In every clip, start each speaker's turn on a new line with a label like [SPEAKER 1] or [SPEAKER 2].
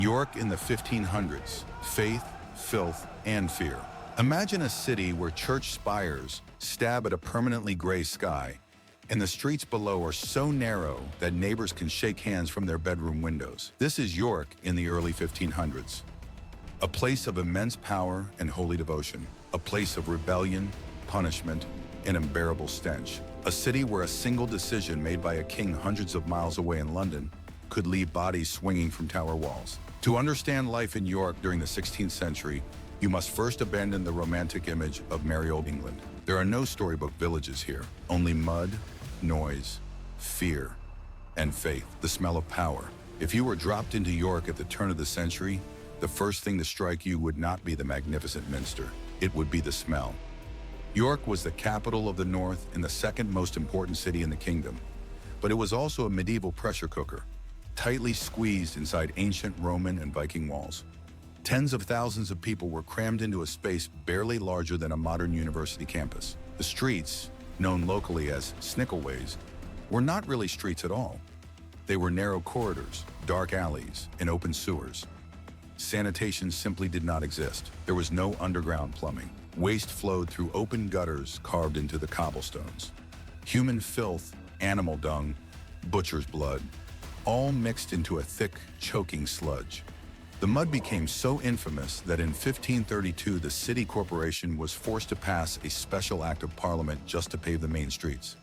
[SPEAKER 1] York in the 1500s, faith, filth, and fear. Imagine a city where church spires stab at a permanently gray sky, and the streets below are so narrow that neighbors can shake hands from their bedroom windows. This is York in the early 1500s. A place of immense power and holy devotion. A place of rebellion, punishment, and unbearable stench. A city where a single decision made by a king hundreds of miles away in London could leave bodies swinging from tower walls. To understand life in York during the 16th century, you must first abandon the romantic image of merry old England. There are no storybook villages here, only mud, noise, fear, and faith, the smell of power. If you were dropped into York at the turn of the century, the first thing to strike you would not be the magnificent minster, it would be the smell. York was the capital of the North and the second most important city in the kingdom, but it was also a medieval pressure cooker, tightly squeezed inside ancient Roman and Viking walls. Tens of thousands of people were crammed into a space barely larger than a modern university campus. The streets, known locally as Snickelways, were not really streets at all. They were narrow corridors, dark alleys, and open sewers. Sanitation simply did not exist. There was no underground plumbing. Waste flowed through open gutters carved into the cobblestones. Human filth, animal dung, butcher's blood, all mixed into a thick, choking sludge. The mud became so infamous that in 1532 the city corporation was forced to pass a special act of parliament just to pave the main streets,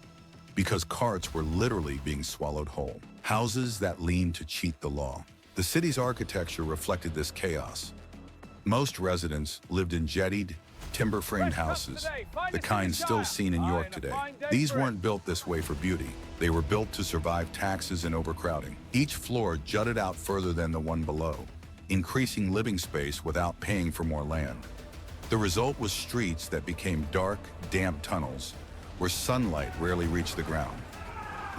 [SPEAKER 1] because carts were literally being swallowed whole. Houses that leaned to cheat the law. The city's architecture reflected this chaos. Most residents lived in jettied, timber-framed houses, the kind still seen in York today. These weren't built this way for beauty. They were built to survive taxes and overcrowding. Each floor jutted out further than the one below, increasing living space without paying for more land. The result was streets that became dark, damp tunnels where sunlight rarely reached the ground.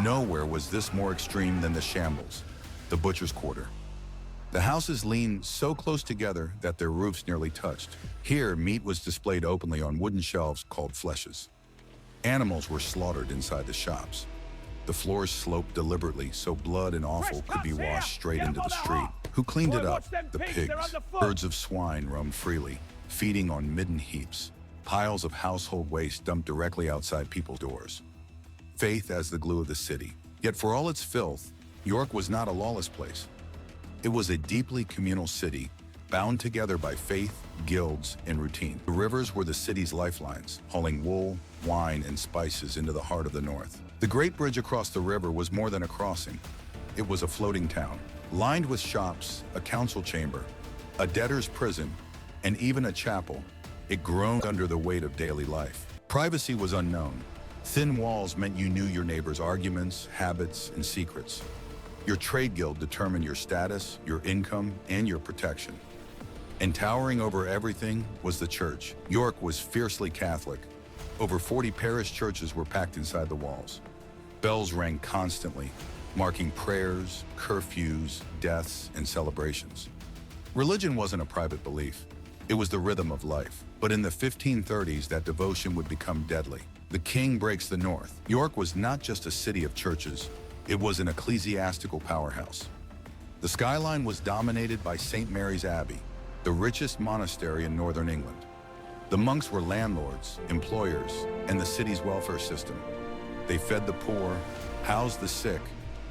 [SPEAKER 1] Nowhere was this more extreme than the shambles, the butcher's quarter. The houses leaned so close together that their roofs nearly touched. Here, meat was displayed openly on wooden shelves called fleshes. Animals were slaughtered inside the shops. The floors sloped deliberately so blood and offal could be washed straight into the street. Who cleaned it up? The pigs. Herds of swine roamed freely, feeding on midden heaps, piles of household waste dumped directly outside people's doors. Faith as the glue of the city. Yet for all its filth, York was not a lawless place. It was a deeply communal city, bound together by faith, guilds, and routine. The rivers were the city's lifelines, hauling wool, wine, and spices into the heart of the north. The Great Bridge across the river was more than a crossing. It was a floating town, lined with shops, a council chamber, a debtor's prison, and even a chapel. It groaned under the weight of daily life. Privacy was unknown. Thin walls meant you knew your neighbor's arguments, habits, and secrets. Your trade guild determined your status, your income, and your protection. And towering over everything was the church. York was fiercely Catholic. Over 40 parish churches were packed inside the walls. Bells rang constantly, marking prayers, curfews, deaths, and celebrations. Religion wasn't a private belief. It was the rhythm of life. But in the 1530s, that devotion would become deadly. The king breaks the north. York was not just a city of churches. It was an ecclesiastical powerhouse. The skyline was dominated by St. Marys Abbey, the richest monastery in northern England. The monks were landlords, employers, and the city's welfare system. They fed the poor, housed the sick,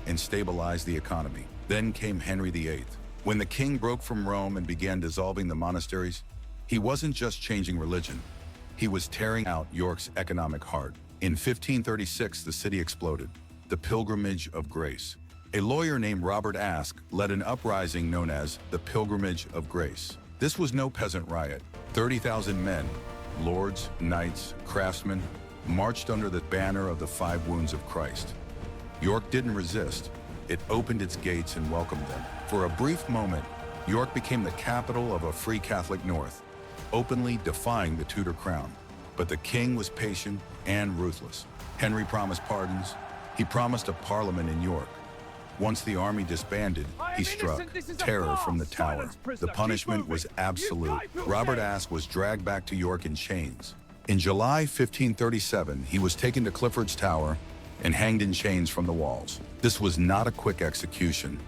[SPEAKER 1] and stabilized the economy. Then came Henry VIII. When the king broke from Rome and began dissolving the monasteries, he wasn't just changing religion. He was tearing out York's economic heart. In 1536, the city exploded. The Pilgrimage of Grace. A lawyer named Robert Aske led an uprising known as the Pilgrimage of Grace. This was no peasant riot. 30,000 men, lords, knights, craftsmen, marched under the banner of the 5 wounds of Christ. York didn't resist. It opened its gates and welcomed them. For a brief moment, York became the capital of a free Catholic North, openly defying the Tudor crown. But the king was patient and ruthless. Henry promised pardons. He promised a parliament in York. Once the army disbanded, he struck terror from the tower. The punishment was absolute. Robert Aske was dragged back to York in chains. In July 1537, he was taken to Cliffords Tower and hanged in chains from the walls. This was not a quick execution.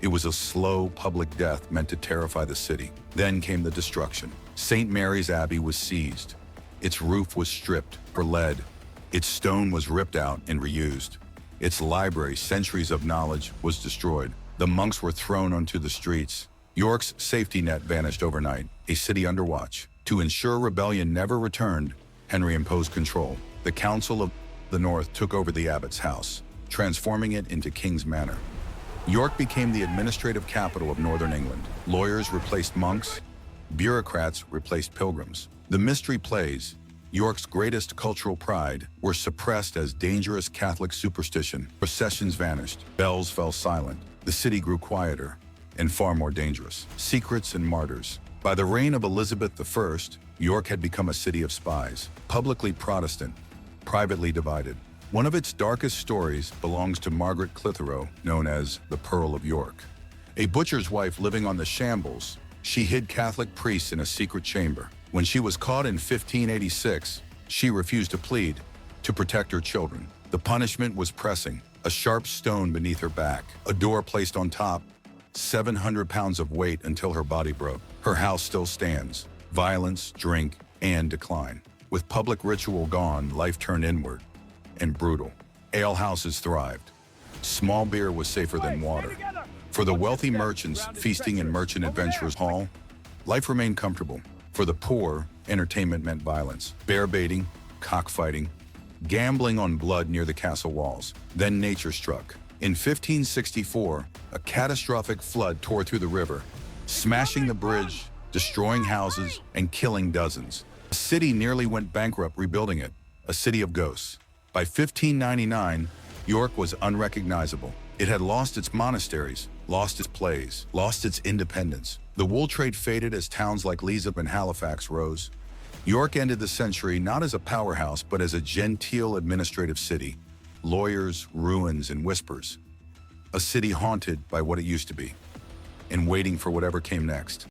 [SPEAKER 1] It was a slow public death meant to terrify the city. Then came the destruction. St. Marys Abbey was seized. Its roof was stripped for lead. Its stone was ripped out and reused. Its library, centuries of knowledge, was destroyed. The monks were thrown onto the streets. York's safety net vanished overnight, a city under watch. To ensure rebellion never returned, Henry imposed control. The Council of the North took over the abbot's house, transforming it into King's Manor. York became the administrative capital of northern England. Lawyers replaced monks, bureaucrats replaced pilgrims. The mystery plays, York's greatest cultural pride, were suppressed as dangerous Catholic superstition. Processions vanished, bells fell silent. The city grew quieter and far more dangerous. Secrets and martyrs. By the reign of Elizabeth I, York had become a city of spies, publicly Protestant, privately divided. One of its darkest stories belongs to Margaret Clitheroe, known as the Pearl of York. A butcher's wife living on the shambles, she hid Catholic priests in a secret chamber. When she was caught in 1586, she refused to plead to protect her children. The punishment was pressing, a sharp stone beneath her back, a door placed on top, 700 pounds of weight until her body broke. Her house still stands. Violence, drink, and decline. With public ritual gone, life turned inward and brutal. Alehouses thrived. Small beer was safer than water. For the wealthy merchants feasting in Merchant Adventurers Hall, life remained comfortable. For the poor, entertainment meant violence. Bear baiting, cockfighting, gambling on blood near the castle walls. Then nature struck. In 1564, a catastrophic flood tore through the river, smashing the bridge, destroying houses, and killing dozens. The city nearly went bankrupt rebuilding it, a city of ghosts. By 1599, York was unrecognizable. It had lost its monasteries, lost its plays, lost its independence. The wool trade faded as towns like Leeds and Halifax rose. York ended the century not as a powerhouse, but as a genteel administrative city. Lawyers, ruins, and whispers. A city haunted by what it used to be, and waiting for whatever came next.